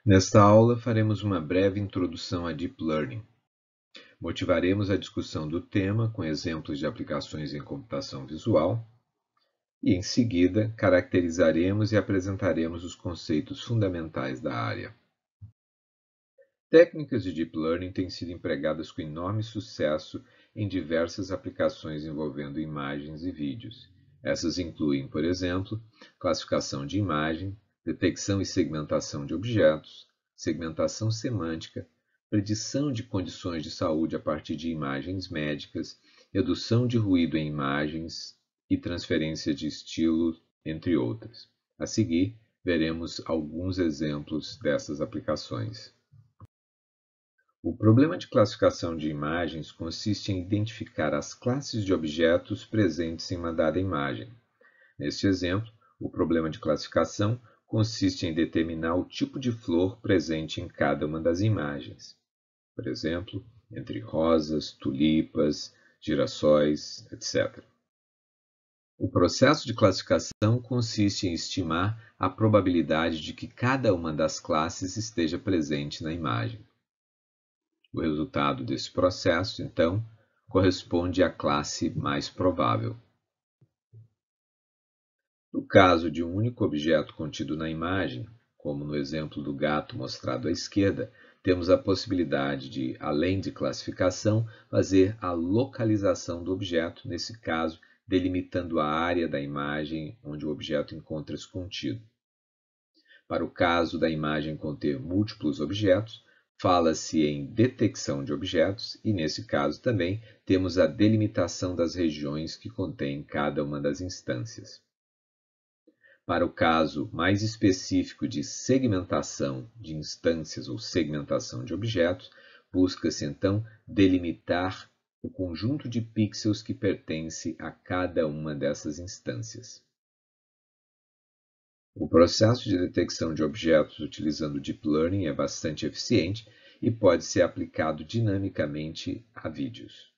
Nesta aula, faremos uma breve introdução a Deep Learning. Motivaremos a discussão do tema com exemplos de aplicações em computação visual e, em seguida, caracterizaremos e apresentaremos os conceitos fundamentais da área. Técnicas de Deep Learning têm sido empregadas com enorme sucesso em diversas aplicações envolvendo imagens e vídeos. Essas incluem, por exemplo, classificação de imagem, detecção e segmentação de objetos, segmentação semântica, predição de condições de saúde a partir de imagens médicas, redução de ruído em imagens e transferência de estilo, entre outras. A seguir, veremos alguns exemplos dessas aplicações. O problema de classificação de imagens consiste em identificar as classes de objetos presentes em uma dada imagem. Neste exemplo, o problema de classificação consiste em determinar o tipo de flor presente em cada uma das imagens. Por exemplo, entre rosas, tulipas, girassóis, etc. O processo de classificação consiste em estimar a probabilidade de que cada uma das classes esteja presente na imagem. O resultado desse processo, então, corresponde à classe mais provável. No caso de um único objeto contido na imagem, como no exemplo do gato mostrado à esquerda, temos a possibilidade de, além de classificação, fazer a localização do objeto, nesse caso, delimitando a área da imagem onde o objeto encontra-se contido. Para o caso da imagem conter múltiplos objetos, fala-se em detecção de objetos e, nesse caso também, temos a delimitação das regiões que contém cada uma das instâncias. Para o caso mais específico de segmentação de instâncias ou segmentação de objetos, busca-se então delimitar o conjunto de pixels que pertence a cada uma dessas instâncias. O processo de detecção de objetos utilizando Deep Learning é bastante eficiente e pode ser aplicado dinamicamente a vídeos.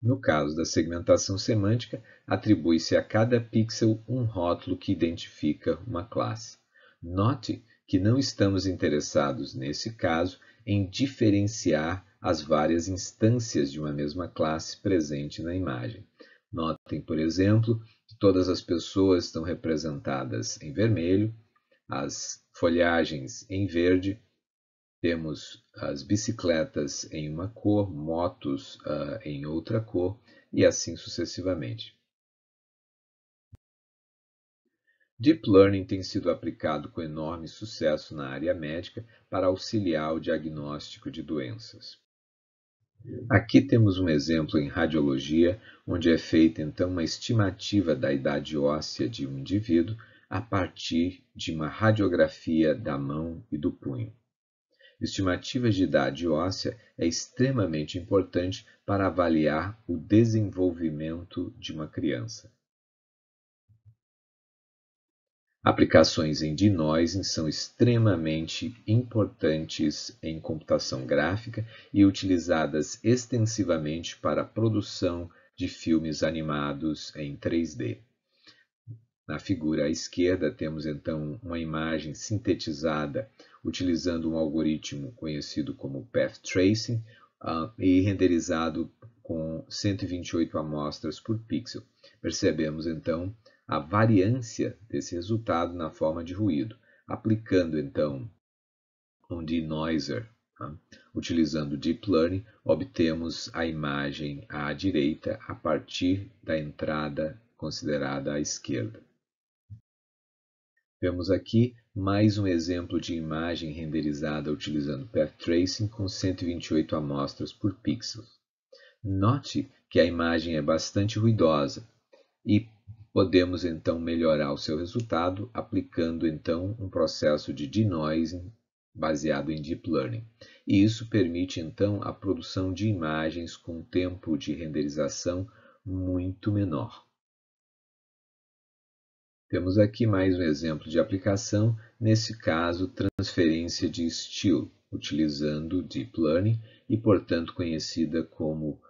No caso da segmentação semântica, atribui-se a cada pixel um rótulo que identifica uma classe. Note que não estamos interessados, nesse caso, em diferenciar as várias instâncias de uma mesma classe presente na imagem. Notem, por exemplo, que todas as pessoas estão representadas em vermelho, as folhagens em verde, temos as bicicletas em uma cor, motos em outra cor e assim sucessivamente. Deep Learning tem sido aplicado com enorme sucesso na área médica para auxiliar o diagnóstico de doenças. Aqui temos um exemplo em radiologia, onde é feita então uma estimativa da idade óssea de um indivíduo a partir de uma radiografia da mão e do punho. Estimativas de idade óssea é extremamente importante para avaliar o desenvolvimento de uma criança. Aplicações em denoising são extremamente importantes em computação gráfica e utilizadas extensivamente para a produção de filmes animados em 3D. Na figura à esquerda, temos então uma imagem sintetizada utilizando um algoritmo conhecido como Path Tracing e renderizado com 128 amostras por pixel. Percebemos então a variância desse resultado na forma de ruído. Aplicando então um denoiser, utilizando Deep Learning, obtemos a imagem à direita a partir da entrada considerada à esquerda. Vemos aqui mais um exemplo de imagem renderizada utilizando Path Tracing com 128 amostras por pixel. Note que a imagem é bastante ruidosa e podemos então melhorar o seu resultado aplicando então um processo de denoising baseado em Deep Learning. E isso permite então a produção de imagens com tempo de renderização muito menor. Temos aqui mais um exemplo de aplicação, nesse caso, transferência de estilo, utilizando Deep Learning e, portanto, conhecida como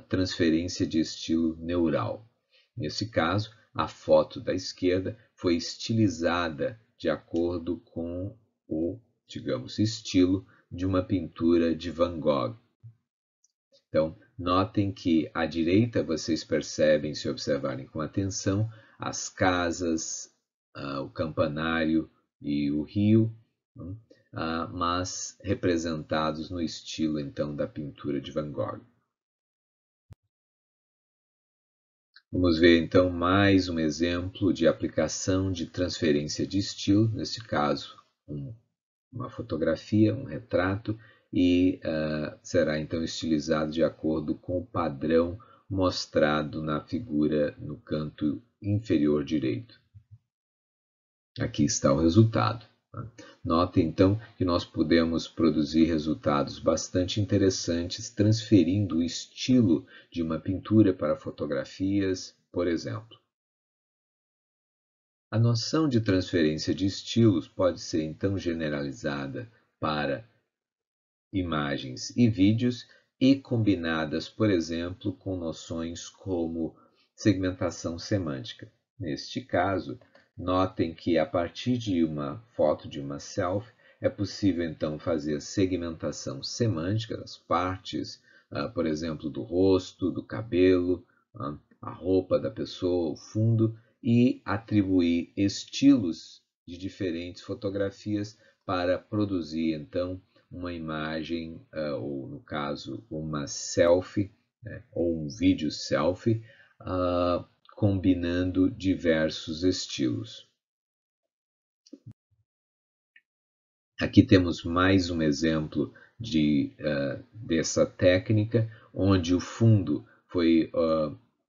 transferência de estilo neural. Nesse caso, a foto da esquerda foi estilizada de acordo com ou, digamos, estilo de uma pintura de Van Gogh. Então, notem que à direita vocês percebem, se observarem com atenção, as casas, o campanário e o rio, mas representados no estilo, então, da pintura de Van Gogh. Vamos ver, então, mais um exemplo de aplicação de transferência de estilo, nesse caso, uma fotografia, um retrato, e será então estilizado de acordo com o padrão mostrado na figura no canto inferior direito. Aqui está o resultado. Notem então que nós podemos produzir resultados bastante interessantes transferindo o estilo de uma pintura para fotografias, por exemplo. A noção de transferência de estilos pode ser então generalizada para imagens e vídeos e combinadas, por exemplo, com noções como segmentação semântica. Neste caso, notem que a partir de uma foto de uma selfie é possível então fazer a segmentação semântica das partes, por exemplo, do rosto, do cabelo, a roupa da pessoa, o fundo, e atribuir estilos de diferentes fotografias para produzir então uma imagem, ou no caso uma selfie, ou um vídeo selfie, combinando diversos estilos. Aqui temos mais um exemplo dessa técnica, onde o fundo foi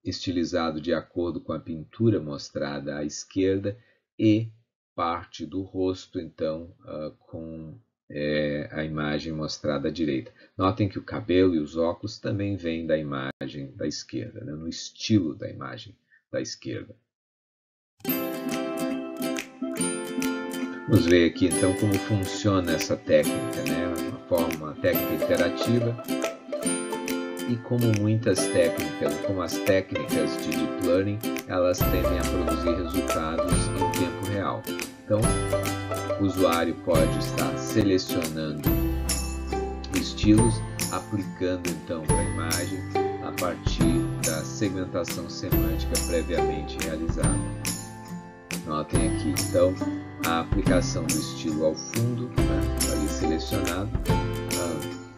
estilizado de acordo com a pintura mostrada à esquerda e parte do rosto, então, com a imagem mostrada à direita. Notem que o cabelo e os óculos também vêm da imagem da esquerda, no estilo da imagem da esquerda. Vamos ver aqui então como funciona essa técnica, uma técnica interativa, e como muitas técnicas, como as técnicas de Deep Learning, elas tendem a produzir resultados em tempo real. Então, o usuário pode estar selecionando estilos, aplicando então para a imagem a partir da segmentação semântica previamente realizada. Notem aqui então a aplicação do estilo ao fundo, ali selecionado.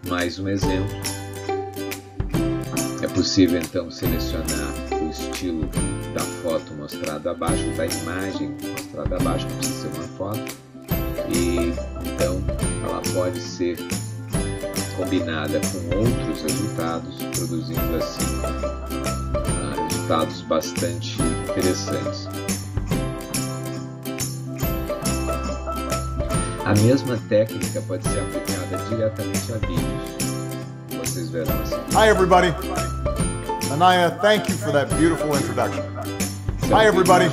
Mais um exemplo. É possível então selecionar o estilo da foto mostrada abaixo, da imagem mostrada abaixo, não precisa ser uma foto, e então ela pode ser combinada com outros resultados, produzindo assim resultados bastante interessantes. A mesma técnica pode ser aplicada diretamente a vídeos. Vocês verão assim. Hi everybody. Anaya, thank you for that beautiful introduction. Hi everybody.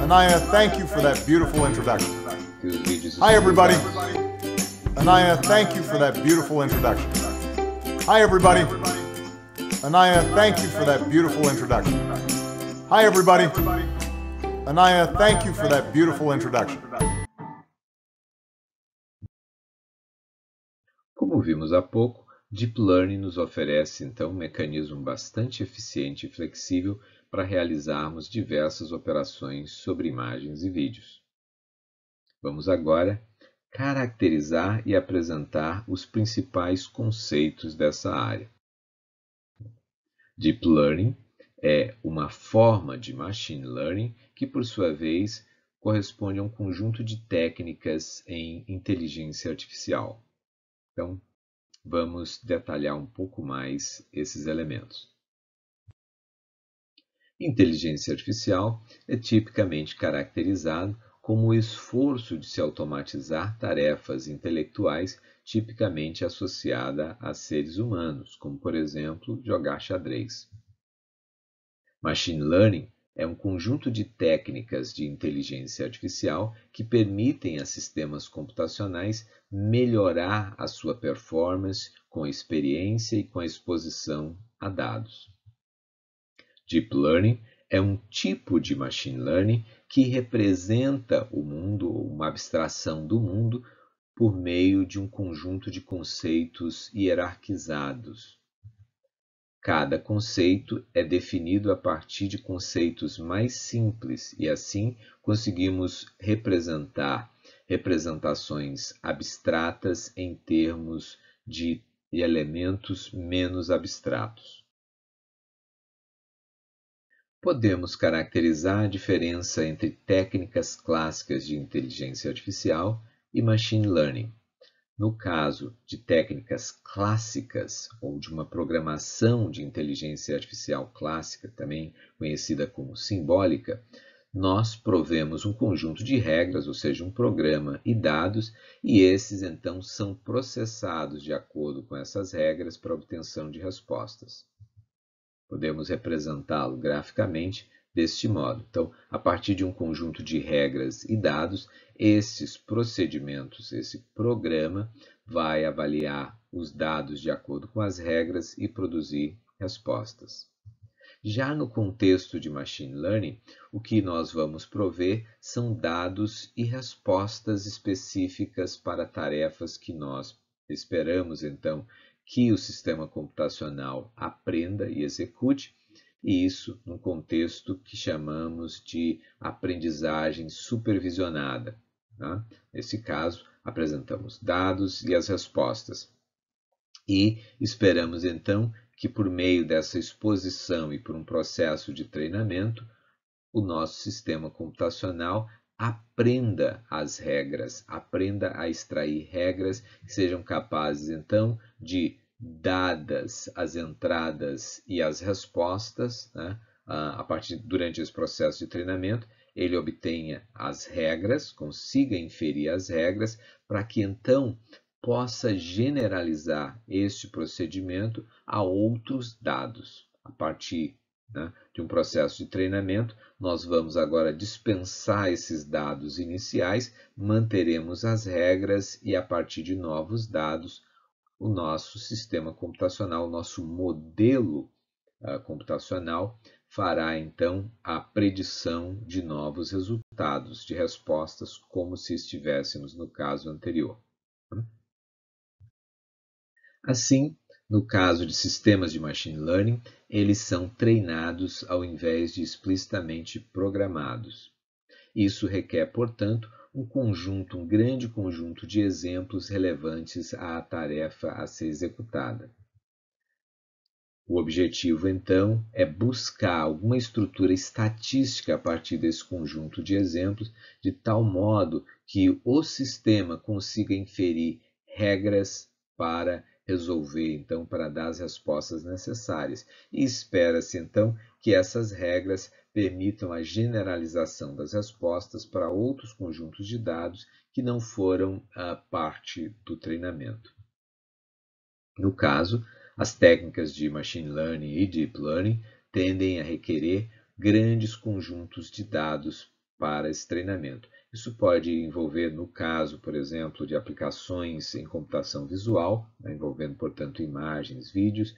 Anaya, thank you for that beautiful introduction. Hi everybody. Anaya, thank you for that beautiful introduction. Hi everybody. Anaya, thank you for that beautiful introduction. Hi everybody. Anaya, thank you for that beautiful introduction. Como vimos há pouco, Deep Learning nos oferece então um mecanismo bastante eficiente e flexível para realizarmos diversas operações sobre imagens e vídeos. Vamos agora caracterizar e apresentar os principais conceitos dessa área. Deep Learning é uma forma de Machine Learning que, por sua vez, corresponde a um conjunto de técnicas em inteligência artificial. Então, vamos detalhar um pouco mais esses elementos. Inteligência artificial é tipicamente caracterizado como o esforço de se automatizar tarefas intelectuais tipicamente associada a seres humanos, como, por exemplo, jogar xadrez. Machine Learning é um conjunto de técnicas de inteligência artificial que permitem a sistemas computacionais melhorar a sua performance com a experiência e com a exposição a dados. Deep Learning é um tipo de Machine Learning que representa o mundo, uma abstração do mundo, por meio de um conjunto de conceitos hierarquizados. Cada conceito é definido a partir de conceitos mais simples e assim conseguimos representar representações abstratas em termos de elementos menos abstratos. Podemos caracterizar a diferença entre técnicas clássicas de inteligência artificial e machine learning. No caso de técnicas clássicas ou de uma programação de inteligência artificial clássica, também conhecida como simbólica, nós provemos um conjunto de regras, ou seja, um programa e dados, e esses então são processados de acordo com essas regras para a obtenção de respostas. Podemos representá-lo graficamente deste modo. Então, a partir de um conjunto de regras e dados, esses procedimentos, esse programa, vai avaliar os dados de acordo com as regras e produzir respostas. Já no contexto de machine learning, o que nós vamos prover são dados e respostas específicas para tarefas que nós esperamos, então, que o sistema computacional aprenda e execute, e isso num contexto que chamamos de aprendizagem supervisionada. Tá? Nesse caso, apresentamos dados e as respostas. E esperamos, então, que por meio dessa exposição e por um processo de treinamento, o nosso sistema computacional aprenda as regras, aprenda a extrair regras que sejam capazes, então, de, dadas as entradas e as respostas, né, durante esse processo de treinamento, ele obtenha as regras, consiga inferir as regras, para que, então, possa generalizar este procedimento a outros dados. A partir de um processo de treinamento, nós vamos agora dispensar esses dados iniciais, manteremos as regras e, a partir de novos dados, o nosso sistema computacional, o nosso modelo computacional, fará então a predição de novos resultados, de respostas, como se estivéssemos no caso anterior. Assim, no caso de sistemas de machine learning, eles são treinados ao invés de explicitamente programados. Isso requer, portanto, um grande conjunto de exemplos relevantes à tarefa a ser executada. O objetivo, então, é buscar alguma estrutura estatística a partir desse conjunto de exemplos, de tal modo que o sistema consiga inferir regras para resolver, então, para dar as respostas necessárias. E espera-se, então, que essas regras permitam a generalização das respostas para outros conjuntos de dados que não foram parte do treinamento. No caso, as técnicas de machine learning e deep learning tendem a requerer grandes conjuntos de dados para esse treinamento. Isso pode envolver, no caso, por exemplo, de aplicações em computação visual, envolvendo, portanto, imagens, vídeos,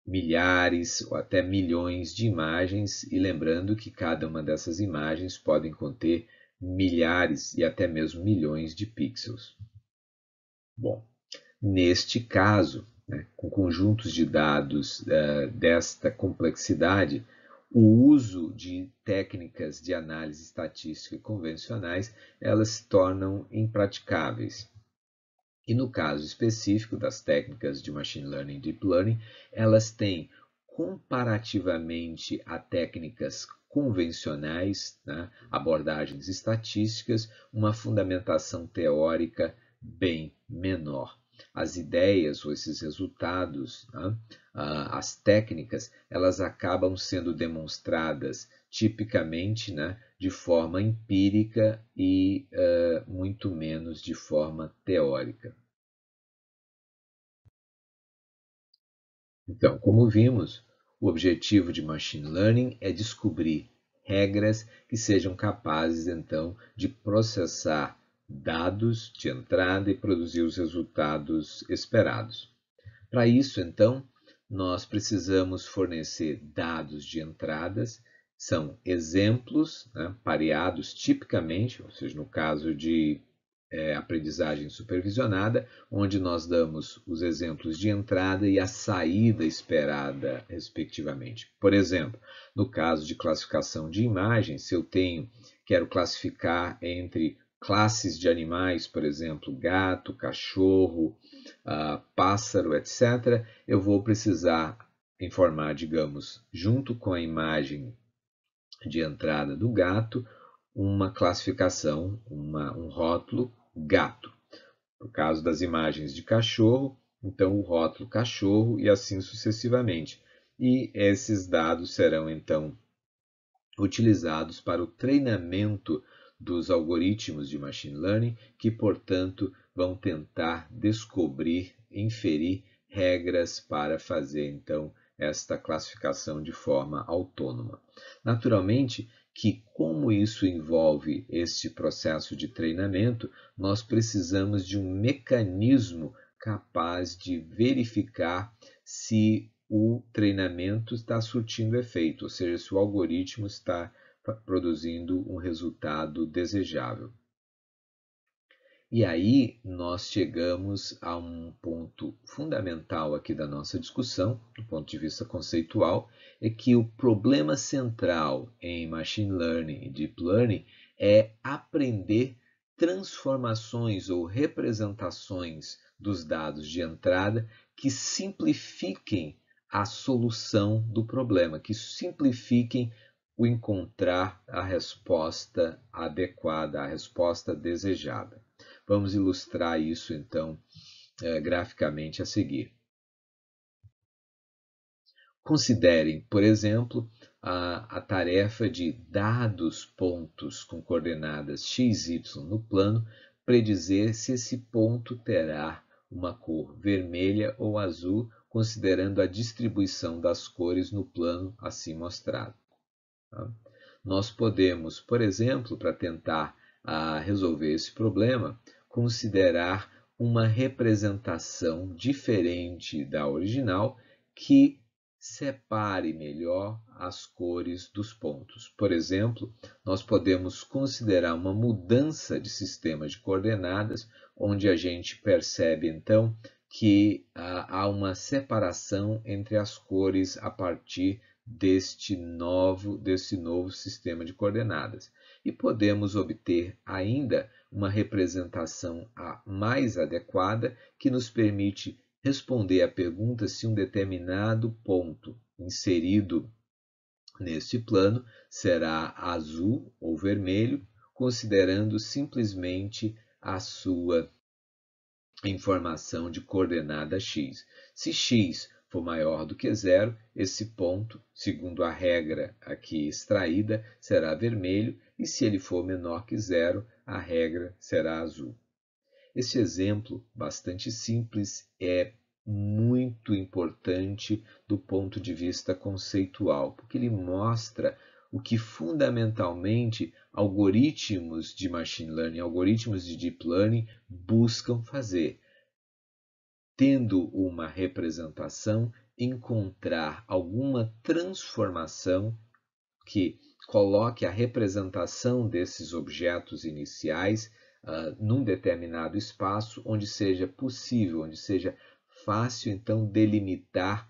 milhares ou até milhões de imagens, e lembrando que cada uma dessas imagens podem conter milhares e até mesmo milhões de pixels. Bom, neste caso, com conjuntos de dados desta complexidade, o uso de técnicas de análise estatística convencionais, elas se tornam impraticáveis. E no caso específico das técnicas de machine learning e deep learning, elas têm, comparativamente a técnicas convencionais, abordagens estatísticas, uma fundamentação teórica bem menor. As ideias ou esses resultados, as técnicas, elas acabam sendo demonstradas tipicamente de forma empírica e muito menos de forma teórica. Então, como vimos, o objetivo de machine learning é descobrir regras que sejam capazes, então, de processar dados de entrada e produzir os resultados esperados. Para isso, então, nós precisamos fornecer dados de entradas são exemplos, né, pareados tipicamente, ou seja, no caso de aprendizagem supervisionada, onde nós damos os exemplos de entrada e a saída esperada, respectivamente. Por exemplo, no caso de classificação de imagens, se eu quero classificar entre classes de animais, por exemplo, gato, cachorro, pássaro, etc., eu vou precisar informar, digamos, junto com a imagem de entrada do gato, uma classificação, um rótulo gato. No caso das imagens de cachorro, então o rótulo cachorro e assim sucessivamente. E esses dados serão então utilizados para o treinamento dos algoritmos de machine learning, que, portanto, vão tentar descobrir, inferir regras para fazer então esta classificação de forma autônoma. Naturalmente que, como isso envolve este processo de treinamento, nós precisamos de um mecanismo capaz de verificar se o treinamento está surtindo efeito, ou seja, se o algoritmo está produzindo um resultado desejável. E aí nós chegamos a um ponto fundamental aqui da nossa discussão, do ponto de vista conceitual, é que o problema central em Machine Learning e Deep Learning é aprender transformações ou representações dos dados de entrada que simplifiquem a solução do problema, que simplifiquem o encontrar a resposta adequada, a resposta desejada. Vamos ilustrar isso, então, graficamente a seguir. Considerem, por exemplo, a tarefa de dados pontos com coordenadas x, y no plano, predizer se esse ponto terá uma cor vermelha ou azul, considerando a distribuição das cores no plano assim mostrado. Nós podemos, por exemplo, para tentar resolver esse problema, considerar uma representação diferente da original que separe melhor as cores dos pontos. Por exemplo, nós podemos considerar uma mudança de sistema de coordenadas, onde a gente percebe então que há uma separação entre as cores a partir desse novo sistema de coordenadas. E podemos obter ainda uma representação mais adequada que nos permite responder à pergunta se um determinado ponto inserido neste plano será azul ou vermelho, considerando simplesmente a sua informação de coordenada x. Se x for maior do que zero, esse ponto, segundo a regra aqui extraída, será vermelho, e se ele for menor que zero, a regra será azul. Esse exemplo, bastante simples, é muito importante do ponto de vista conceitual, porque ele mostra o que fundamentalmente algoritmos de machine learning, algoritmos de deep learning buscam fazer. Tendo uma representação, encontrar alguma transformação que coloque a representação desses objetos iniciais num determinado espaço onde seja possível, onde seja fácil, então, delimitar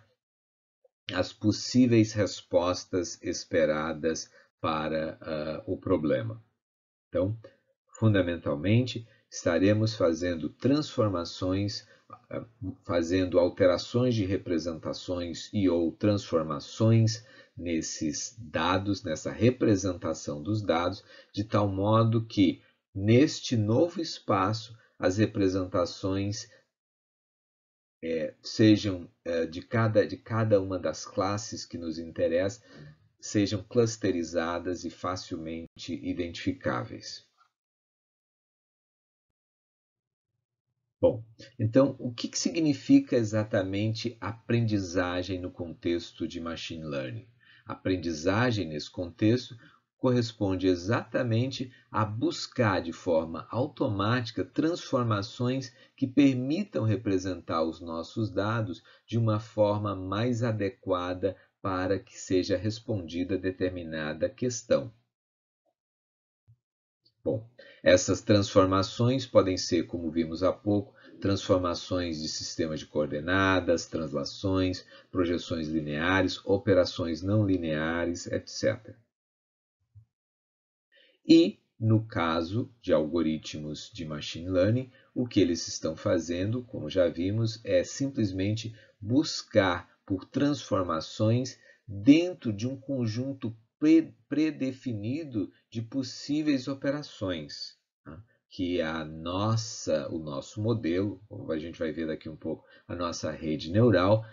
as possíveis respostas esperadas para o problema. Então, fundamentalmente, estaremos fazendo transformações, fazendo alterações de representações e ou transformações nesses dados, nessa representação dos dados, de tal modo que, neste novo espaço, as representações sejam de cada uma das classes que nos interessam, sejam clusterizadas e facilmente identificáveis. Bom, então, o que significa exatamente aprendizagem no contexto de machine learning? Aprendizagem, nesse contexto, corresponde exatamente a buscar de forma automática transformações que permitam representar os nossos dados de uma forma mais adequada para que seja respondida determinada questão. Bom, essas transformações podem ser, como vimos há pouco, transformações de sistemas de coordenadas, translações, projeções lineares, operações não lineares, etc. E, no caso de algoritmos de machine learning, o que eles estão fazendo, como já vimos, é simplesmente buscar por transformações dentro de um conjunto predefinido de possíveis operações, tá? Que o nosso modelo, como a gente vai ver daqui um pouco, a nossa rede neural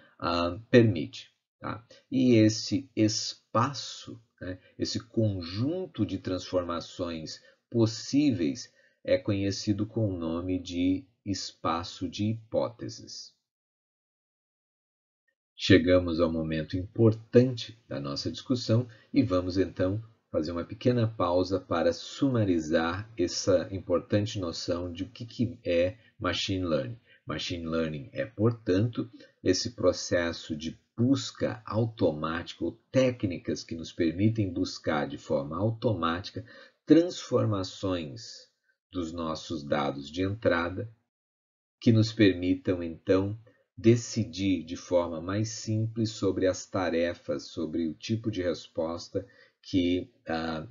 permite. Tá? E esse espaço, né, esse conjunto de transformações possíveis é conhecido com o nome de espaço de hipóteses. Chegamos ao momento importante da nossa discussão e vamos então fazer uma pequena pausa para sumarizar essa importante noção de o que é Machine Learning. Machine Learning é, portanto, esse processo de busca automática ou técnicas que nos permitem buscar de forma automática transformações dos nossos dados de entrada que nos permitam, então, decidir de forma mais simples sobre as tarefas, sobre o tipo de resposta que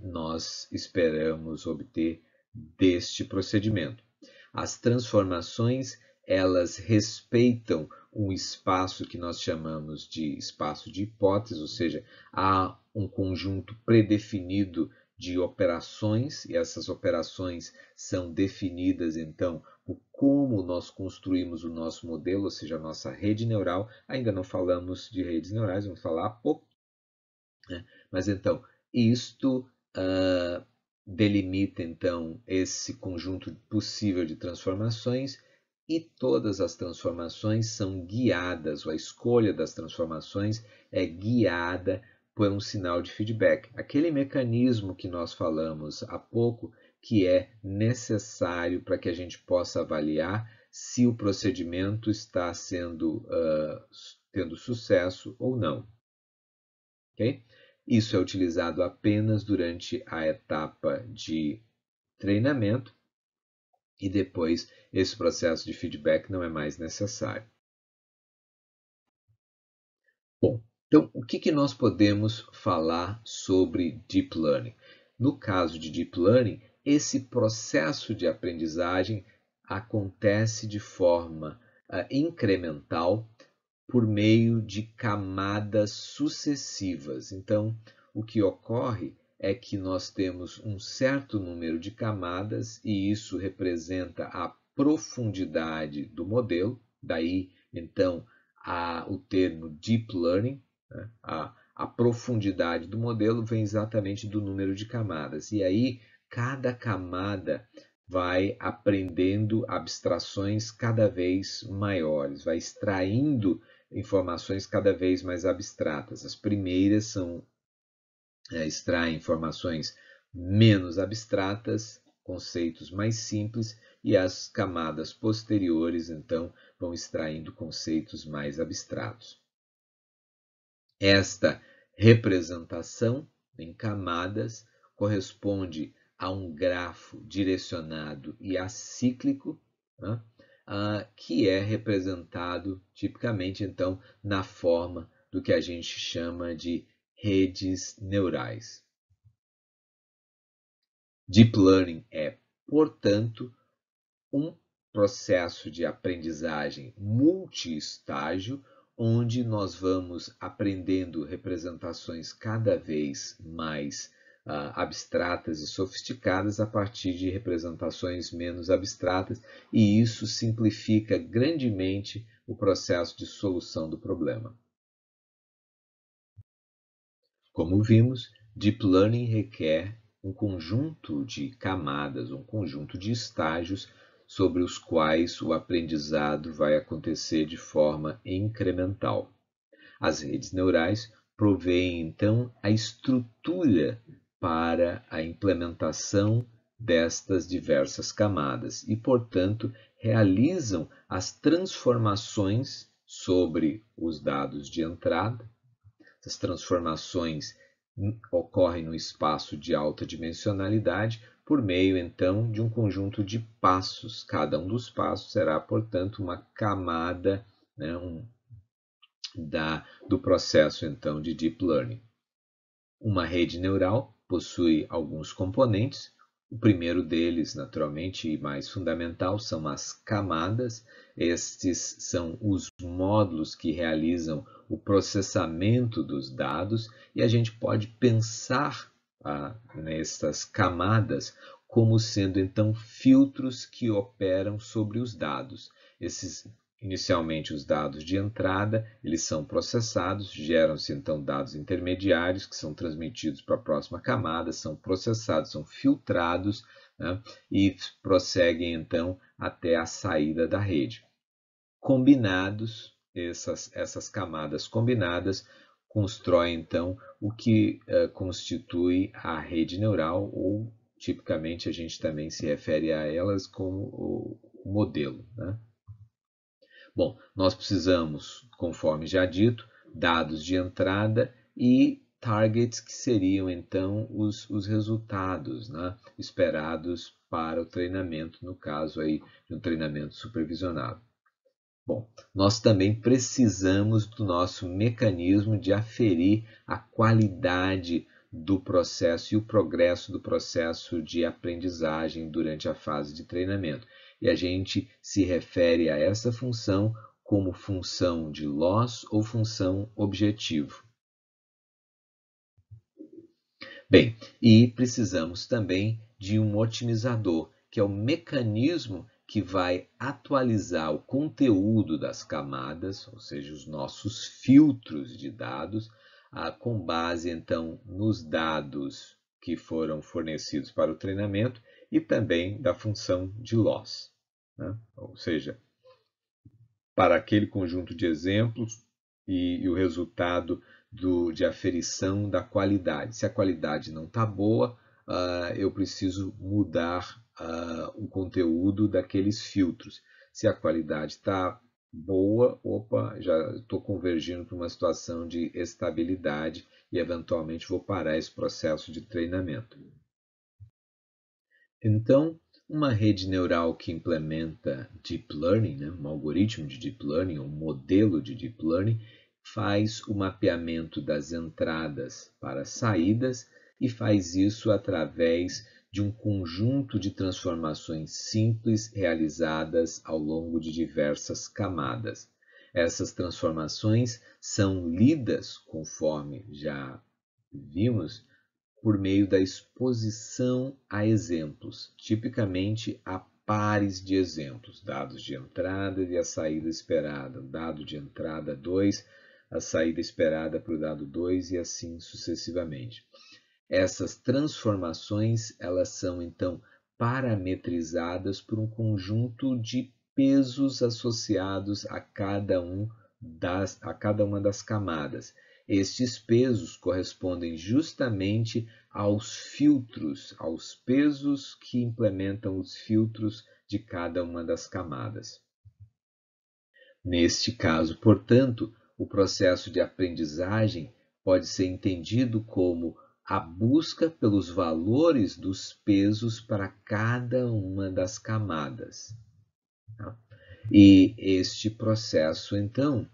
nós esperamos obter deste procedimento. As transformações, elas respeitam um espaço que nós chamamos de espaço de hipótese, ou seja, há um conjunto predefinido de operações, e essas operações são definidas, então, por como nós construímos o nosso modelo, ou seja, a nossa rede neural. Ainda não falamos de redes neurais, vamos falar há pouco, né? Mas, então, isto delimita, então, esse conjunto possível de transformações, e todas as transformações são guiadas, ou a escolha das transformações é guiada por um sinal de feedback. Aquele mecanismo que nós falamos há pouco, que é necessário para que a gente possa avaliar se o procedimento está tendo sucesso ou não. Okay? Isso é utilizado apenas durante a etapa de treinamento e depois esse processo de feedback não é mais necessário. Bom, então o que nós podemos falar sobre Deep Learning? No caso de Deep Learning, esse processo de aprendizagem acontece de forma incremental por meio de camadas sucessivas. Então, o que ocorre é que nós temos um certo número de camadas e isso representa a profundidade do modelo, daí, então, o termo Deep Learning, né? A profundidade do modelo vem exatamente do número de camadas. E aí, cada camada vai aprendendo abstrações cada vez maiores, vai extraindo informações cada vez mais abstratas. As primeiras extraem informações menos abstratas, conceitos mais simples, e as camadas posteriores, então, vão extraindo conceitos mais abstratos. Esta representação em camadas corresponde a um grafo direcionado e acíclico, né? Que é representado tipicamente, então, na forma do que a gente chama de redes neurais. Deep Learning é, portanto, um processo de aprendizagem multi-estágio, onde nós vamos aprendendo representações cada vez mais abstratas e sofisticadas a partir de representações menos abstratas, e isso simplifica grandemente o processo de solução do problema. Como vimos, Deep Learning requer um conjunto de camadas, um conjunto de estágios sobre os quais o aprendizado vai acontecer de forma incremental. As redes neurais provêem, então, a estrutura para a implementação destas diversas camadas e, portanto, realizam as transformações sobre os dados de entrada, Essas transformações ocorrem no espaço de alta dimensionalidade por meio, então, de um conjunto de passos. Cada um dos passos será, portanto, uma camada, né, do processo, então, de Deep Learning. Uma rede neural possui alguns componentes. O primeiro deles, naturalmente, e mais fundamental, são as camadas. Estes são os módulos que realizam o processamento dos dados, e a gente pode pensar nessas camadas como sendo, então, filtros que operam sobre os dados. Inicialmente, os dados de entrada, eles são processados, geram-se então dados intermediários que são transmitidos para a próxima camada, são processados, são filtrados, né, e prosseguem então até a saída da rede. Combinados, essas camadas combinadas constroem então o que constitui a rede neural, ou tipicamente a gente também se refere a elas como o modelo, né? Bom, nós precisamos, conforme já dito, dados de entrada e targets, que seriam então os resultados, né, esperados para o treinamento, no caso aí de um treinamento supervisionado. Bom, nós também precisamos do nosso mecanismo de aferir a qualidade do processo e o progresso do processo de aprendizagem durante a fase de treinamento. E a gente se refere a essa função como função de loss ou função objetivo. Bem, e precisamos também de um otimizador, que é o mecanismo que vai atualizar o conteúdo das camadas, ou seja, os nossos filtros de dados, com base então nos dados que foram fornecidos para o treinamento e também da função de loss, né? Ou seja, para aquele conjunto de exemplos e o resultado de aferição da qualidade. Se a qualidade não está boa, eu preciso mudar o conteúdo daqueles filtros. Se a qualidade está boa, já estou convergindo para uma situação de estabilidade e eventualmente vou parar esse processo de treinamento. Então, uma rede neural que implementa Deep Learning, né, um algoritmo de Deep Learning, um modelo de Deep Learning, faz o mapeamento das entradas para as saídas e faz isso através de um conjunto de transformações simples realizadas ao longo de diversas camadas. Essas transformações são lidas, conforme já vimos, por meio da exposição a exemplos, tipicamente a pares de exemplos, dados de entrada e a saída esperada, dado de entrada 2, a saída esperada para o dado 2 e assim sucessivamente. Essas transformações, elas são então parametrizadas por um conjunto de pesos associados a cada uma das camadas. Estes pesos correspondem justamente aos filtros, aos pesos que implementam os filtros de cada uma das camadas. Neste caso, portanto, o processo de aprendizagem pode ser entendido como a busca pelos valores dos pesos para cada uma das camadas. E este processo, então,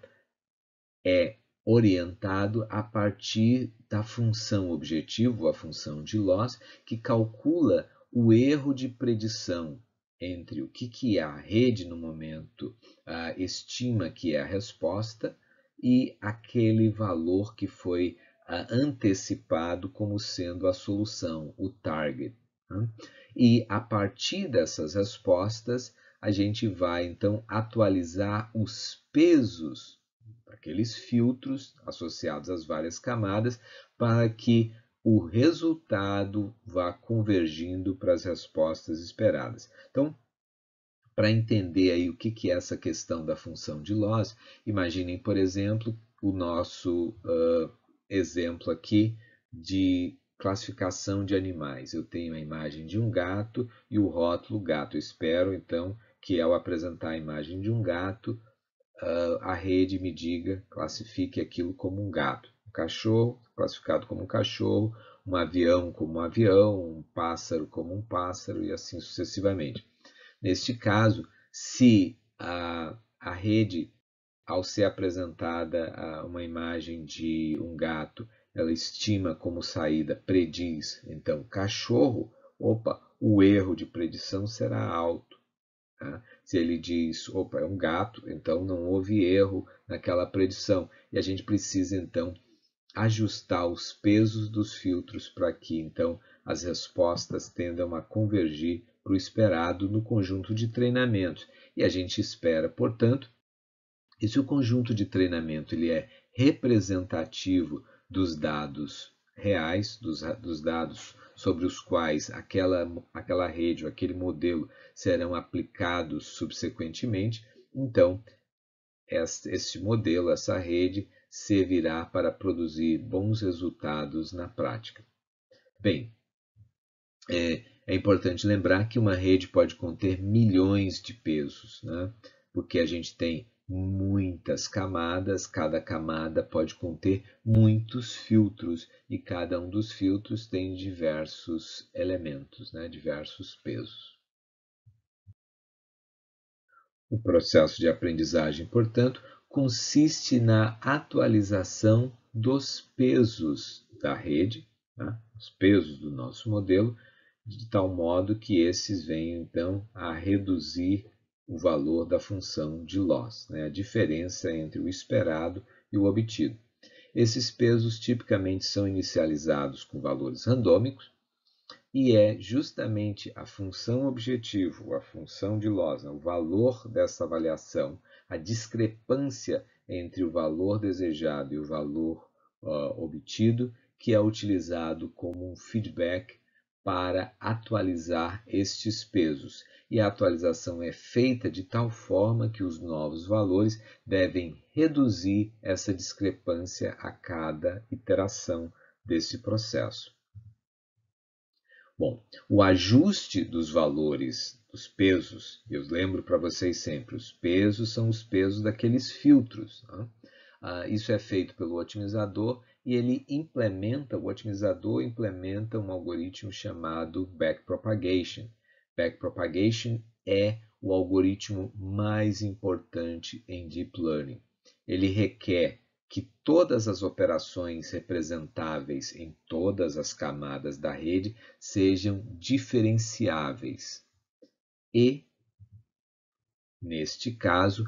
é orientado a partir da função objetivo, a função de loss, que calcula o erro de predição entre o que a rede no momento estima que é a resposta e aquele valor que foi antecipado como sendo a solução, o target. E a partir dessas respostas, a gente vai então atualizar os pesos aqueles filtros associados às várias camadas para que o resultado vá convergindo para as respostas esperadas. Então, para entender aí o que é essa questão da função de loss, imaginem, por exemplo, o nosso exemplo aqui de classificação de animais. Eu tenho a imagem de um gato e o rótulo gato. Eu espero, então, que ao apresentar a imagem de um gato, a rede me diga, classifique aquilo como um gato. cachorro, classificado como um cachorro, um avião como um avião, um pássaro como um pássaro e assim sucessivamente. Neste caso, se a rede, ao ser apresentada uma imagem de um gato, ela estima como saída, prediz, então, cachorro, opa, o erro de predição será alto. Tá? Se ele diz, opa, é um gato, então não houve erro naquela predição. E a gente precisa, então, ajustar os pesos dos filtros para que, então, as respostas tendam a convergir para o esperado no conjunto de treinamento. E a gente espera, portanto, que se o conjunto de treinamento ele é representativo dos dados reais, dos dados sobre os quais aquela rede ou aquele modelo serão aplicados subsequentemente, então este modelo, essa rede, servirá para produzir bons resultados na prática. Bem, é importante lembrar que uma rede pode conter milhões de pesos, né? Porque a gente tem muitas camadas, cada camada pode conter muitos filtros e cada um dos filtros tem diversos elementos, né? Diversos pesos. O processo de aprendizagem, portanto, consiste na atualização dos pesos da rede, tá? Os pesos do nosso modelo, de tal modo que esses venham, então, a reduzir o valor da função de loss, né? A diferença entre o esperado e o obtido. Esses pesos tipicamente são inicializados com valores randômicos, e é justamente a função objetivo, a função de loss, o valor dessa avaliação, a discrepância entre o valor desejado e o valor obtido, que é utilizado como um feedback para atualizar estes pesos. E a atualização é feita de tal forma que os novos valores devem reduzir essa discrepância a cada iteração desse processo. Bom, o ajuste dos valores dos pesos, eu lembro para vocês sempre, os pesos são os pesos daqueles filtros. Né? Isso é feito pelo otimizador e o otimizador implementa um algoritmo chamado backpropagation. Backpropagation é o algoritmo mais importante em Deep Learning. Ele requer que todas as operações representáveis em todas as camadas da rede sejam diferenciáveis. E, neste caso,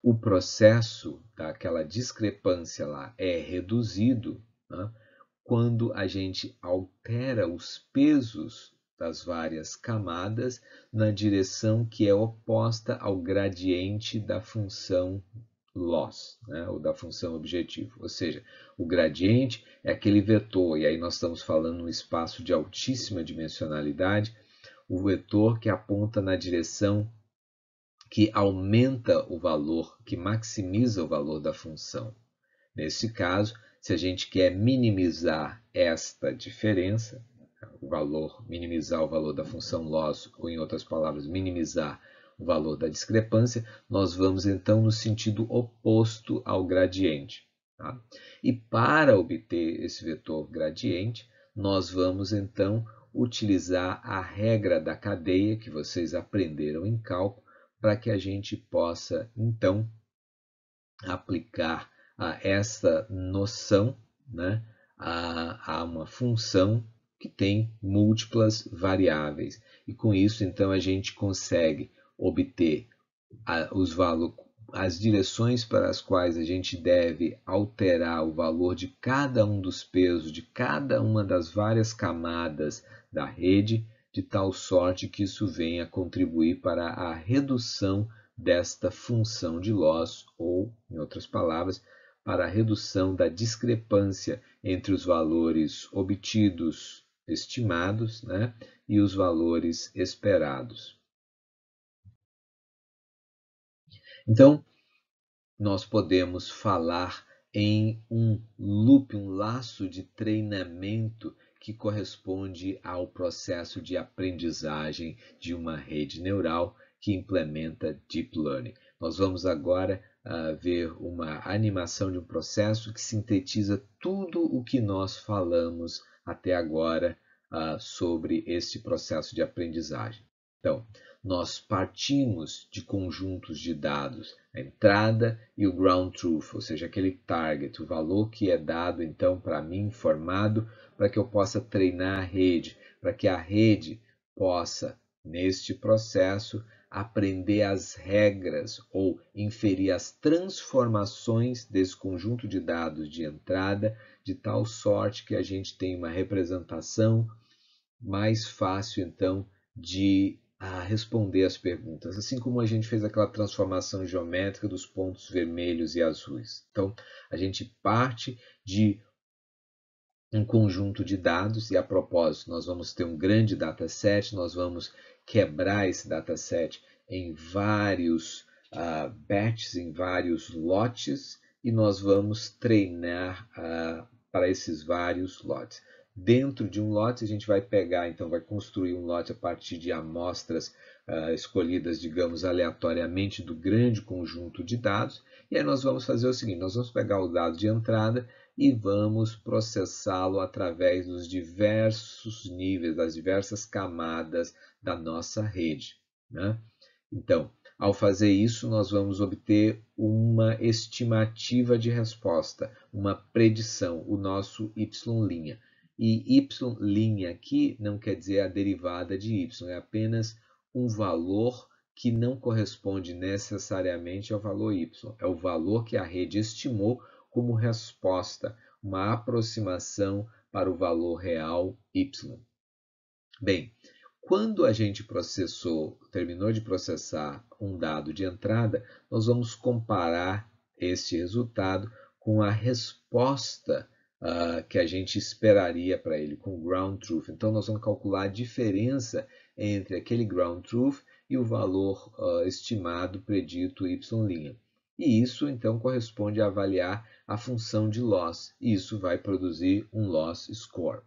o processo daquela discrepância lá é reduzido, né, quando a gente altera os pesos das várias camadas na direção que é oposta ao gradiente da função loss, né, ou da função objetivo. Ou seja, o gradiente é aquele vetor, e aí nós estamos falando num espaço de altíssima dimensionalidade, o vetor que aponta na direção que aumenta o valor, que maximiza o valor da função. Nesse caso, se a gente quer minimizar esta diferença, minimizar o valor da função loss, ou em outras palavras, minimizar o valor da discrepância, nós vamos então no sentido oposto ao gradiente. Tá? E para obter esse vetor gradiente, nós vamos então utilizar a regra da cadeia que vocês aprenderam em cálculo para que a gente possa então aplicar essa noção, né, a uma função que tem múltiplas variáveis. E com isso, então, a gente consegue obter as direções para as quais a gente deve alterar o valor de cada um dos pesos, de cada uma das várias camadas da rede, de tal sorte que isso venha contribuir para a redução desta função de loss, ou, em outras palavras, para a redução da discrepância entre os valores obtidos, estimados, né, e os valores esperados. Então, nós podemos falar em um loop, um laço de treinamento que corresponde ao processo de aprendizagem de uma rede neural que implementa Deep Learning. Nós vamos agora ver uma animação de um processo que sintetiza tudo o que nós falamos até agora sobre este processo de aprendizagem. Então, nós partimos de conjuntos de dados, a entrada e o ground truth, ou seja, aquele target, o valor que é dado então para mim, formado, para que eu possa treinar a rede, para que a rede possa, neste processo, aprender as regras ou inferir as transformações desse conjunto de dados de entrada, de tal sorte que a gente tem uma representação mais fácil, então, de responder as perguntas, assim como a gente fez aquela transformação geométrica dos pontos vermelhos e azuis. Então, a gente parte de um conjunto de dados, e a propósito, nós vamos ter um grande dataset, nós vamos quebrar esse dataset em vários batches, em vários lotes, e nós vamos treinar para esses vários lotes. Dentro de um lote, a gente vai pegar, então, vai construir um lote a partir de amostras escolhidas, digamos, aleatoriamente do grande conjunto de dados, e aí nós vamos fazer o seguinte, nós vamos pegar o dado de entrada e vamos processá-lo através dos diversos níveis, das diversas camadas da nossa rede, né? Então, ao fazer isso, nós vamos obter uma estimativa de resposta, uma predição, o nosso y'. E y' aqui não quer dizer a derivada de y, é apenas um valor que não corresponde necessariamente ao valor y. É o valor que a rede estimou como resposta, uma aproximação para o valor real y. Bem, quando a gente terminou de processar um dado de entrada, nós vamos comparar este resultado com a resposta que a gente esperaria para ele, com o ground truth. Então, nós vamos calcular a diferença entre aquele ground truth e o valor estimado predito y'. E isso, então, corresponde a avaliar a função de loss. E isso vai produzir um loss score.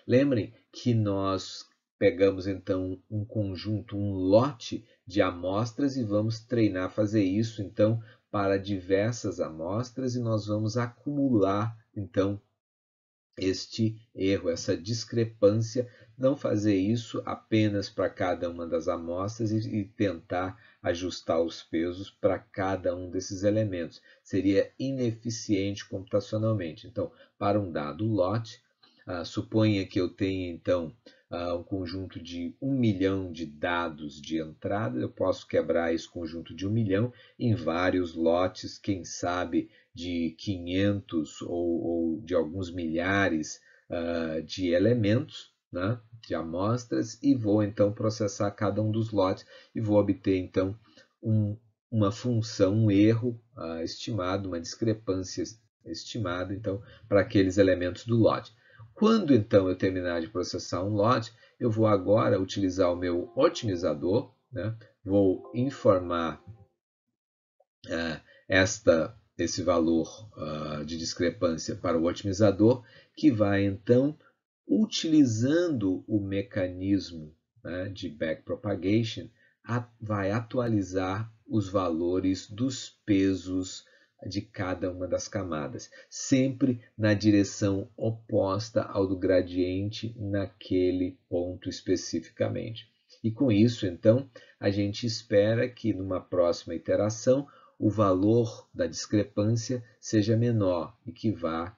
Lembrem que nós pegamos, então, um conjunto, um lote de amostras e vamos treinar, fazer isso, então, para diversas amostras e nós vamos acumular, então, este erro, essa discrepância, não fazer isso apenas para cada uma das amostras e tentar ajustar os pesos para cada um desses elementos. Seria ineficiente computacionalmente. Então, para um dado lote, suponha que eu tenha, então, um conjunto de 1 milhão de dados de entrada, eu posso quebrar esse conjunto de 1 milhão em vários lotes, quem sabe de 500 ou de alguns milhares de elementos, né, de amostras, e vou então processar cada um dos lotes e vou obter então uma função, um erro estimado, uma discrepância estimada então para aqueles elementos do lote. Quando então eu terminar de processar um lote, eu vou agora utilizar o meu otimizador, né? Vou informar esse valor de discrepância para o otimizador, que vai então, utilizando o mecanismo de backpropagation, vai atualizar os valores dos pesos de cada uma das camadas, sempre na direção oposta ao do gradiente naquele ponto especificamente. E com isso, então, a gente espera que numa próxima iteração o valor da discrepância seja menor e que vá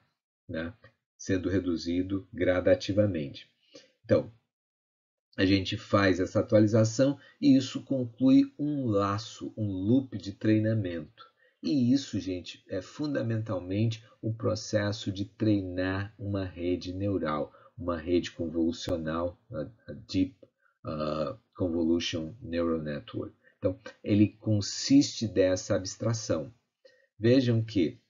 sendo reduzido gradativamente. Então, a gente faz essa atualização e isso conclui um laço, um loop de treinamento. E isso, gente, é fundamentalmente um processo de treinar uma rede neural, uma rede convolucional, a Deep Convolution Neural Network. Então, ele consiste dessa abstração. Vejam que,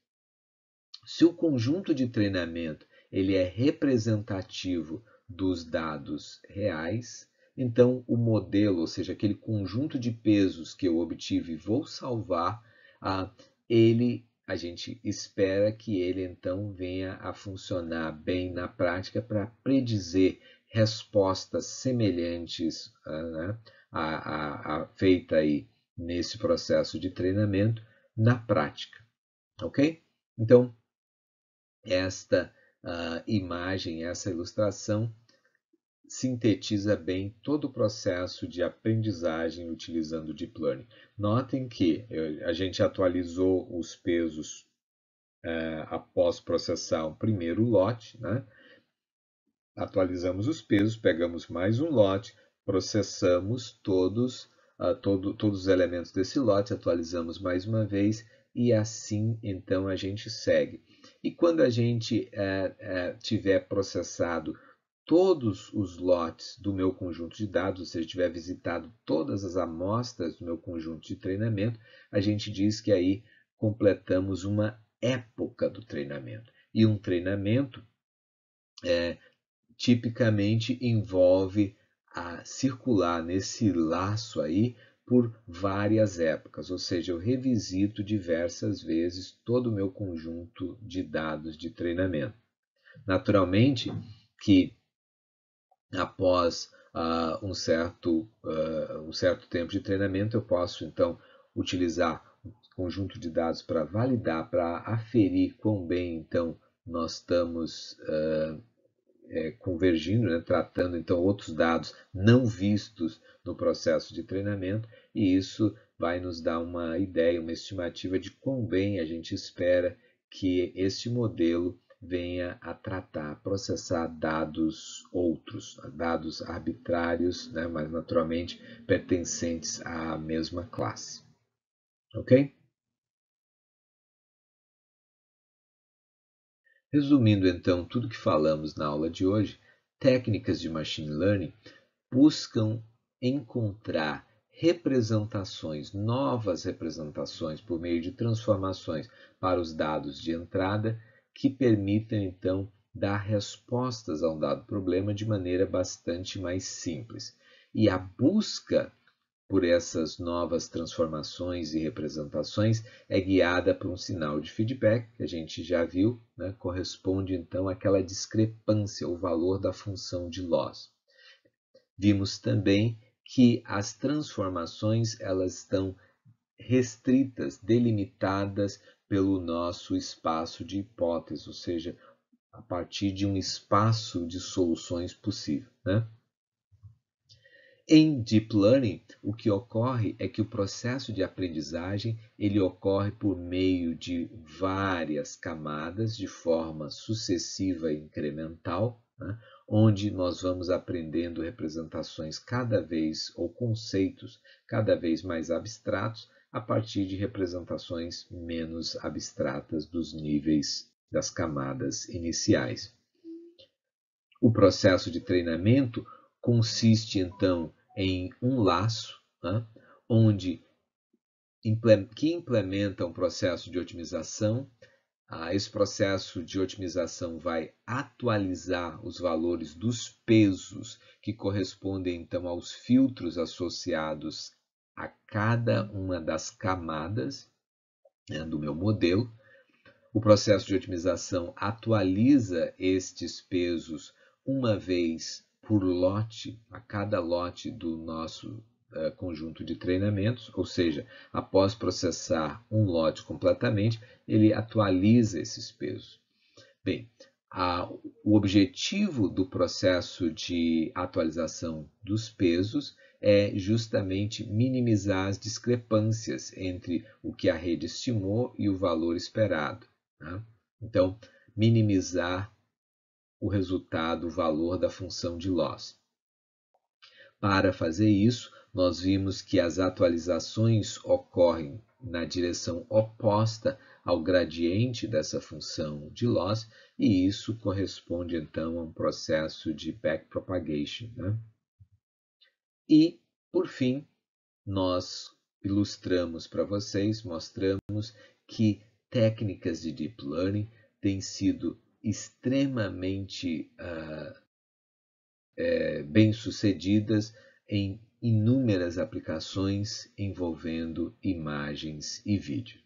se o conjunto de treinamento ele é representativo dos dados reais, então o modelo, ou seja, aquele conjunto de pesos que eu obtive e vou salvar, a gente espera que ele então venha a funcionar bem na prática para predizer respostas semelhantes feita aí nesse processo de treinamento na prática, ok? Então, esta imagem, essa ilustração sintetiza bem todo o processo de aprendizagem utilizando o Deep Learning. Notem que a gente atualizou os pesos após processar o primeiro lote, né? Atualizamos os pesos, pegamos mais um lote, processamos todos os elementos desse lote, atualizamos mais uma vez e assim então a gente segue. E quando a gente tiver processado todos os lotes do meu conjunto de dados, ou seja, tiver visitado todas as amostras do meu conjunto de treinamento, a gente diz que aí completamos uma época do treinamento. E um treinamento tipicamente envolve circular nesse laço aí por várias épocas, ou seja, eu revisito diversas vezes todo o meu conjunto de dados de treinamento. Naturalmente que após um certo tempo de treinamento, eu posso então utilizar um conjunto de dados para validar, para aferir quão bem então nós estamos convergindo, né, tratando então outros dados não vistos no processo de treinamento, e isso vai nos dar uma ideia, uma estimativa de quão bem a gente espera que este modelo venha a tratar, processar dados outros, dados arbitrários, né, mas naturalmente pertencentes à mesma classe. Ok? Resumindo então tudo que falamos na aula de hoje, técnicas de Machine Learning buscam encontrar representações, novas representações por meio de transformações para os dados de entrada que permitam então dar respostas a um dado problema de maneira bastante mais simples. E a busca por essas novas transformações e representações é guiada por um sinal de feedback, que a gente já viu, né? Corresponde então àquela discrepância, o valor da função de loss. Vimos também que as transformações elas estão restritas, delimitadas pelo nosso espaço de hipótese, ou seja, a partir de um espaço de soluções possível, né? Em Deep Learning, o que ocorre é que o processo de aprendizagem ele ocorre por meio de várias camadas de forma sucessiva e incremental, né? Onde nós vamos aprendendo representações cada vez, ou conceitos cada vez mais abstratos, a partir de representações menos abstratas dos níveis das camadas iniciais. O processo de treinamento consiste, então, em um laço, né, que implementa um processo de otimização. Esse processo de otimização vai atualizar os valores dos pesos que correspondem, então, aos filtros associados a cada uma das camadas, né, do meu modelo. O processo de otimização atualiza estes pesos uma vez por lote, a cada lote do nosso conjunto de treinamentos, ou seja, após processar um lote completamente, ele atualiza esses pesos. Bem, o objetivo do processo de atualização dos pesos é justamente minimizar as discrepâncias entre o que a rede estimou e o valor esperado, né? Então, minimizar o resultado, o valor da função de loss. Para fazer isso, nós vimos que as atualizações ocorrem na direção oposta ao gradiente dessa função de loss, e isso corresponde então a um processo de backpropagation, né? E, por fim, nós ilustramos para vocês, mostramos que técnicas de Deep Learning têm sido extremamente bem-sucedidas em inúmeras aplicações envolvendo imagens e vídeo.